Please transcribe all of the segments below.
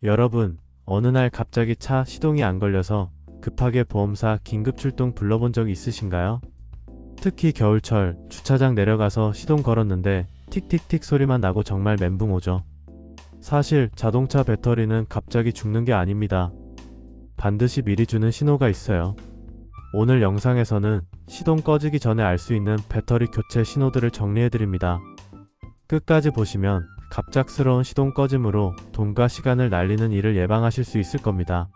여러분, 어느 날 갑자기 차 시동이 안 걸려서 급하게 보험사 긴급 출동 불러본 적이 있으신가요? 특히 겨울철 주차장 내려가서 시동 걸었는데 틱틱틱 소리만 나고 정말 멘붕 오죠. 사실 자동차 배터리는 갑자기 죽는 게 아닙니다. 반드시 미리 주는 신호가 있어요. 오늘 영상에서는 시동 꺼지기 전에 알 수 있는 배터리 교체 신호들을 정리해드립니다. 끝까지 보시면 갑작스러운 시동 꺼짐으로 돈과 시간을 날리는 일을 예방하실 수 있을 겁니다.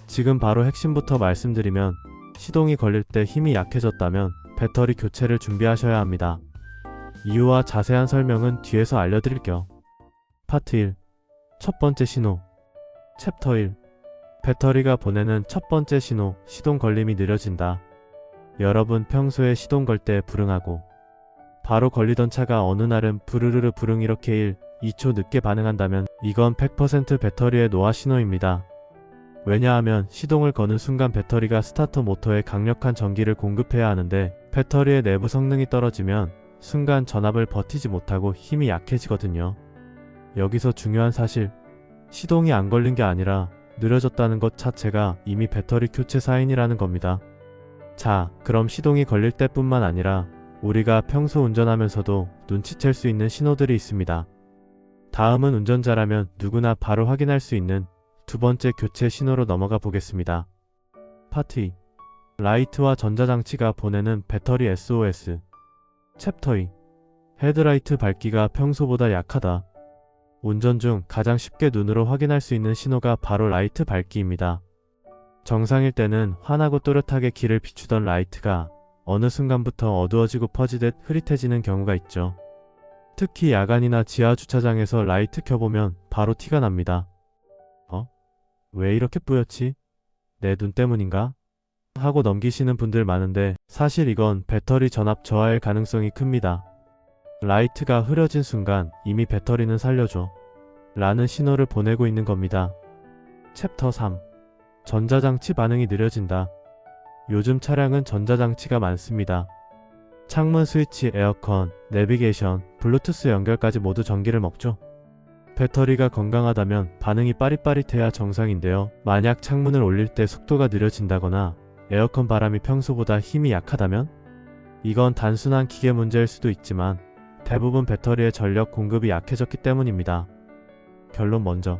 지금 바로 핵심부터 말씀드리면, 시동이 걸릴 때 힘이 약해졌다면 배터리 교체를 준비하셔야 합니다. 이유와 자세한 설명은 뒤에서 알려드릴게요. 파트 1. 첫 번째 신호. 챕터 1. 배터리가 보내는 첫 번째 신호, 시동 걸림이 느려진다. 여러분 평소에 시동 걸 때 불응하고 바로 걸리던 차가 어느 날은 부르르르 불응 이렇게 1, 2초 늦게 반응한다면 이건 100% 배터리의 노화 신호입니다. 왜냐하면 시동을 거는 순간 배터리가 스타터 모터에 강력한 전기를 공급해야 하는데, 배터리의 내부 성능이 떨어지면 순간 전압을 버티지 못하고 힘이 약해지거든요. 여기서 중요한 사실, 시동이 안 걸린 게 아니라 느려졌다는 것 자체가 이미 배터리 교체 사인이라는 겁니다. 자, 그럼 시동이 걸릴 때뿐만 아니라 우리가 평소 운전하면서도 눈치챌 수 있는 신호들이 있습니다. 다음은 운전자라면 누구나 바로 확인할 수 있는 두 번째 교체 신호로 넘어가 보겠습니다. 파트 2. 라이트와 전자장치가 보내는 배터리 SOS. 챕터 2. 헤드라이트 밝기가 평소보다 약하다. 운전 중 가장 쉽게 눈으로 확인할 수 있는 신호가 바로 라이트 밝기입니다. 정상일 때는 환하고 또렷하게 길을 비추던 라이트가 어느 순간부터 어두워지고 퍼지듯 흐릿해지는 경우가 있죠. 특히 야간이나 지하 주차장에서 라이트 켜보면 바로 티가 납니다. 왜 이렇게 뿌옇지? 내 눈 때문인가? 하고 넘기시는 분들 많은데, 사실 이건 배터리 전압 저하일 가능성이 큽니다. 라이트가 흐려진 순간 이미 배터리는 살려줘 라는 신호를 보내고 있는 겁니다. 챕터 3. 전자장치 반응이 느려진다. 요즘 차량은 전자장치가 많습니다. 창문 스위치, 에어컨, 내비게이션, 블루투스 연결까지 모두 전기를 먹죠. 배터리가 건강하다면 반응이 빠릿빠릿해야 정상인데요. 만약 창문을 올릴 때 속도가 느려진다거나 에어컨 바람이 평소보다 힘이 약하다면, 이건 단순한 기계 문제일 수도 있지만 대부분 배터리의 전력 공급이 약해졌기 때문입니다. 결론 먼저,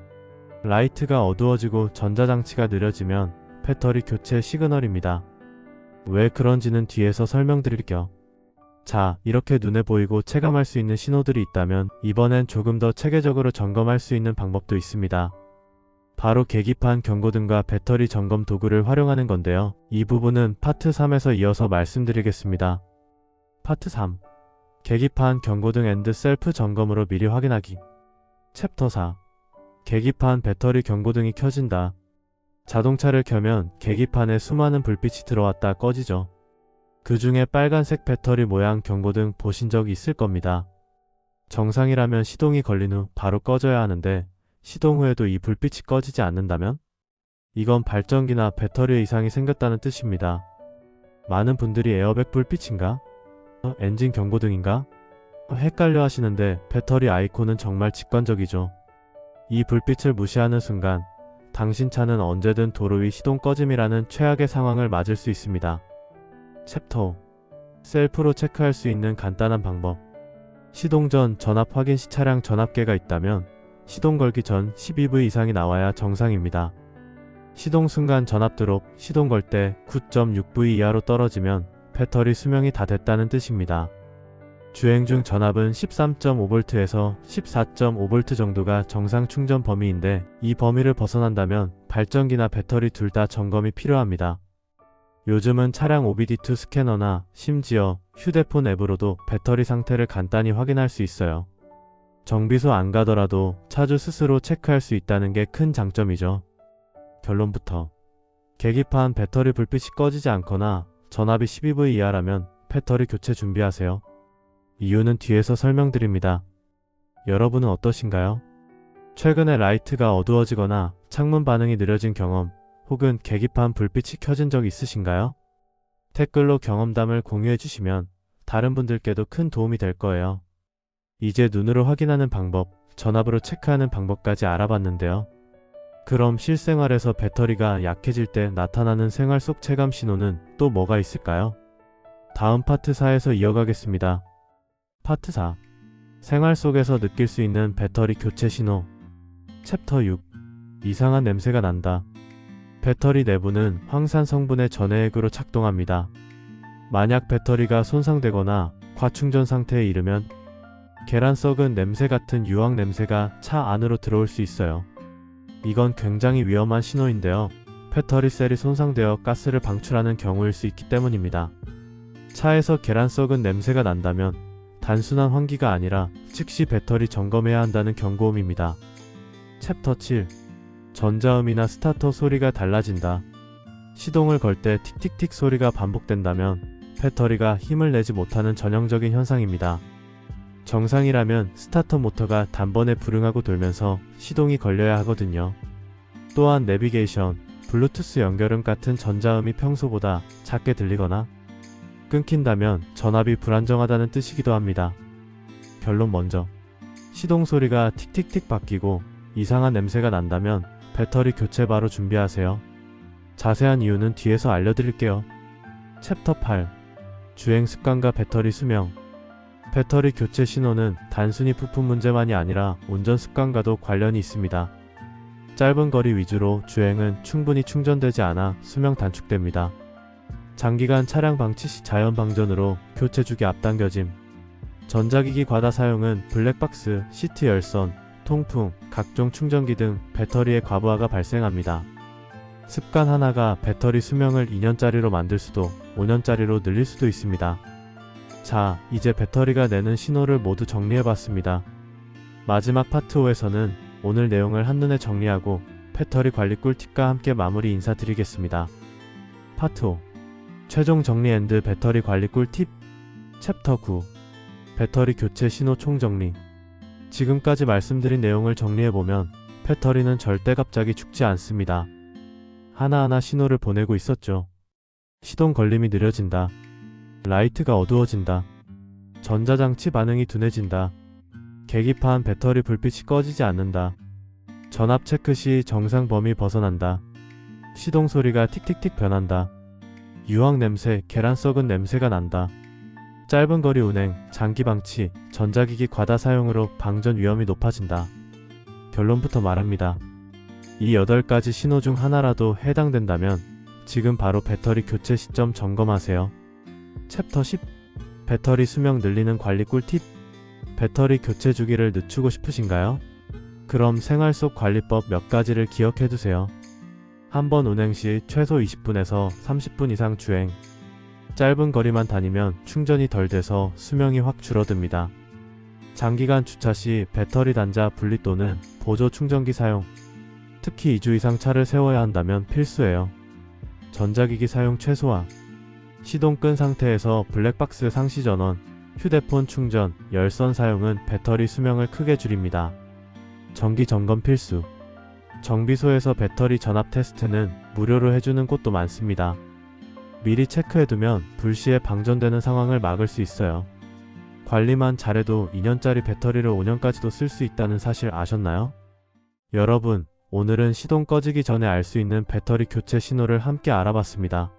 라이트가 어두워지고 전자장치가 느려지면 배터리 교체 시그널입니다. 왜 그런지는 뒤에서 설명드릴게요. 자, 이렇게 눈에 보이고 체감할 수 있는 신호들이 있다면 이번엔 조금 더 체계적으로 점검할 수 있는 방법도 있습니다. 바로 계기판 경고등과 배터리 점검 도구를 활용하는 건데요. 이 부분은 파트 3에서 이어서 말씀드리겠습니다. 파트 3. 계기판 경고등 앤드 셀프 점검으로 미리 확인하기. 챕터 4. 계기판 배터리 경고등이 켜진다. 자동차를 켜면 계기판에 수많은 불빛이 들어왔다 꺼지죠. 그 중에 빨간색 배터리 모양 경고등 보신 적 있을 겁니다. 정상이라면 시동이 걸린 후 바로 꺼져야 하는데, 시동 후에도 이 불빛이 꺼지지 않는다면? 이건 발전기나 배터리에 이상이 생겼다는 뜻입니다. 많은 분들이 에어백 불빛인가? 엔진 경고등인가? 헷갈려 하시는데, 배터리 아이콘은 정말 직관적이죠. 이 불빛을 무시하는 순간 당신 차는 언제든 도로 위 시동 꺼짐이라는 최악의 상황을 맞을 수 있습니다. 챕터 5. 셀프로 체크할 수 있는 간단한 방법. 시동 전 전압 확인 시 차량 전압계가 있다면 시동 걸기 전 12V 이상이 나와야 정상입니다. 시동 순간 전압 드롭, 시동 걸 때 9.6V 이하로 떨어지면 배터리 수명이 다 됐다는 뜻입니다. 주행 중 전압은 13.5V에서 14.5V 정도가 정상 충전 범위인데, 이 범위를 벗어난다면 발전기나 배터리 둘 다 점검이 필요합니다. 요즘은 차량 OBD2 스캐너나 심지어 휴대폰 앱으로도 배터리 상태를 간단히 확인할 수 있어요. 정비소 안 가더라도 차주 스스로 체크할 수 있다는 게 큰 장점이죠. 결론부터, 계기판 배터리 불빛이 꺼지지 않거나 전압이 12V 이하라면 배터리 교체 준비하세요. 이유는 뒤에서 설명드립니다. 여러분은 어떠신가요? 최근에 라이트가 어두워지거나 창문 반응이 느려진 경험, 혹은 계기판 불빛이 켜진 적 있으신가요? 댓글로 경험담을 공유해주시면 다른 분들께도 큰 도움이 될 거예요. 이제 눈으로 확인하는 방법, 전압으로 체크하는 방법까지 알아봤는데요. 그럼 실생활에서 배터리가 약해질 때 나타나는 생활 속 체감 신호는 또 뭐가 있을까요? 다음 파트 4에서 이어가겠습니다. 파트 4. 생활 속에서 느낄 수 있는 배터리 교체 신호. 챕터 6. 이상한 냄새가 난다. 배터리 내부는 황산 성분의 전해액으로 작동합니다. 만약 배터리가 손상되거나 과충전 상태에 이르면 계란 썩은 냄새 같은 유황 냄새가 차 안으로 들어올 수 있어요. 이건 굉장히 위험한 신호인데요. 배터리 셀이 손상되어 가스를 방출하는 경우일 수 있기 때문입니다. 차에서 계란 썩은 냄새가 난다면 단순한 환기가 아니라 즉시 배터리 점검해야 한다는 경고음입니다. 챕터 7. 전자음이나 스타터 소리가 달라진다. 시동을 걸 때 틱틱틱 소리가 반복된다면 배터리가 힘을 내지 못하는 전형적인 현상입니다. 정상이라면 스타터 모터가 단번에 불응하고 돌면서 시동이 걸려야 하거든요. 또한 내비게이션, 블루투스 연결음 같은 전자음이 평소보다 작게 들리거나 끊긴다면 전압이 불안정하다는 뜻이기도 합니다. 결론 먼저. 시동 소리가 틱틱틱 바뀌고 이상한 냄새가 난다면 배터리 교체 바로 준비하세요. 자세한 이유는 뒤에서 알려드릴게요. 챕터 8. 주행 습관과 배터리 수명. 배터리 교체 신호는 단순히 부품 문제만이 아니라 운전 습관과도 관련이 있습니다. 짧은 거리 위주로 주행은 충분히 충전되지 않아 수명 단축됩니다. 장기간 차량 방치 시 자연 방전으로 교체 주기 앞당겨짐. 전자기기 과다 사용은 블랙박스, 시트 열선, 통풍, 각종 충전기 등 배터리의 과부하가 발생합니다. 습관 하나가 배터리 수명을 2년짜리로 만들 수도 5년짜리로 늘릴 수도 있습니다. 자, 이제 배터리가 내는 신호를 모두 정리해봤습니다. 마지막 파트 5에서는 오늘 내용을 한눈에 정리하고 배터리 관리 꿀팁과 함께 마무리 인사드리겠습니다. 파트 5. 최종 정리 앤드 배터리 관리 꿀팁. 챕터 9. 배터리 교체 신호 총정리. 지금까지 말씀드린 내용을 정리해보면 배터리는 절대 갑자기 죽지 않습니다. 하나하나 신호를 보내고 있었죠. 시동 걸림이 느려진다. 라이트가 어두워진다. 전자장치 반응이 둔해진다. 계기판 배터리 불빛이 꺼지지 않는다. 전압 체크 시 정상 범위 벗어난다. 시동 소리가 틱틱틱 변한다. 유황 냄새, 계란 썩은 냄새가 난다. 짧은 거리 운행, 장기 방치, 전자기기 과다 사용으로 방전 위험이 높아진다. 결론부터 말합니다. 이 8가지 신호 중 하나라도 해당된다면 지금 바로 배터리 교체 시점 점검하세요. 챕터 10. 배터리 수명 늘리는 관리 꿀팁. 배터리 교체 주기를 늦추고 싶으신가요? 그럼 생활 속 관리법 몇 가지를 기억해두세요. 한번 운행 시 최소 20분에서 30분 이상 주행. 짧은 거리만 다니면 충전이 덜 돼서 수명이 확 줄어듭니다. 장기간 주차 시 배터리 단자 분리 또는 보조 충전기 사용. 특히 2주 이상 차를 세워야 한다면 필수예요. 전자기기 사용 최소화. 시동 끈 상태에서 블랙박스 상시 전원, 휴대폰 충전, 열선 사용은 배터리 수명을 크게 줄입니다. 정기 점검 필수. 정비소에서 배터리 전압 테스트는 무료로 해주는 곳도 많습니다. 미리 체크해두면 불시에 방전되는 상황을 막을 수 있어요. 관리만 잘해도 2년짜리 배터리를 5년까지도 쓸 수 있다는 사실 아셨나요? 여러분, 오늘은 시동 꺼지기 전에 알 수 있는 배터리 교체 신호를 함께 알아봤습니다.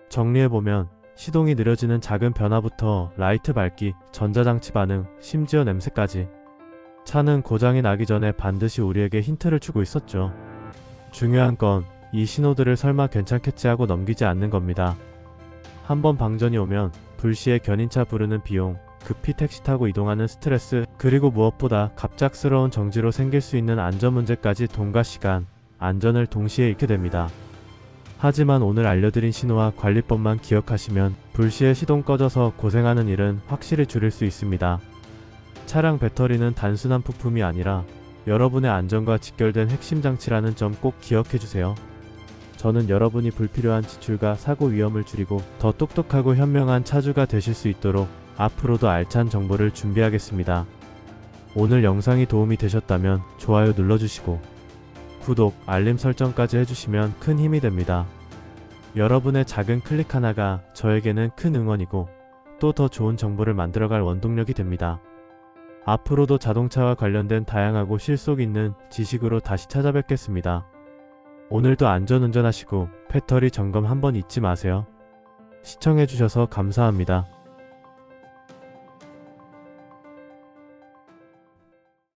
정리해보면 시동이 느려지는 작은 변화부터 라이트 밝기, 전자장치 반응, 심지어 냄새까지 차는 고장이 나기 전에 반드시 우리에게 힌트를 주고 있었죠. 중요한 건 이 신호들을 설마 괜찮겠지 하고 넘기지 않는 겁니다. 한번 방전이 오면 불시에 견인차 부르는 비용, 급히 택시 타고 이동하는 스트레스, 그리고 무엇보다 갑작스러운 정지로 생길 수 있는 안전 문제까지 돈과 시간, 안전을 동시에 잃게 됩니다. 하지만 오늘 알려드린 신호와 관리법만 기억하시면 불시에 시동 꺼져서 고생하는 일은 확실히 줄일 수 있습니다. 차량 배터리는 단순한 부품이 아니라 여러분의 안전과 직결된 핵심 장치라는 점 꼭 기억해주세요. 저는 여러분이 불필요한 지출과 사고 위험을 줄이고 더 똑똑하고 현명한 차주가 되실 수 있도록 앞으로도 알찬 정보를 준비하겠습니다. 오늘 영상이 도움이 되셨다면 좋아요 눌러주시고 구독, 알림 설정까지 해주시면 큰 힘이 됩니다. 여러분의 작은 클릭 하나가 저에게는 큰 응원이고 또 더 좋은 정보를 만들어갈 원동력이 됩니다. 앞으로도 자동차와 관련된 다양하고 실속 있는 지식으로 다시 찾아뵙겠습니다. 오늘도 안전운전하시고 배터리 점검 한번 잊지 마세요. 시청해주셔서 감사합니다.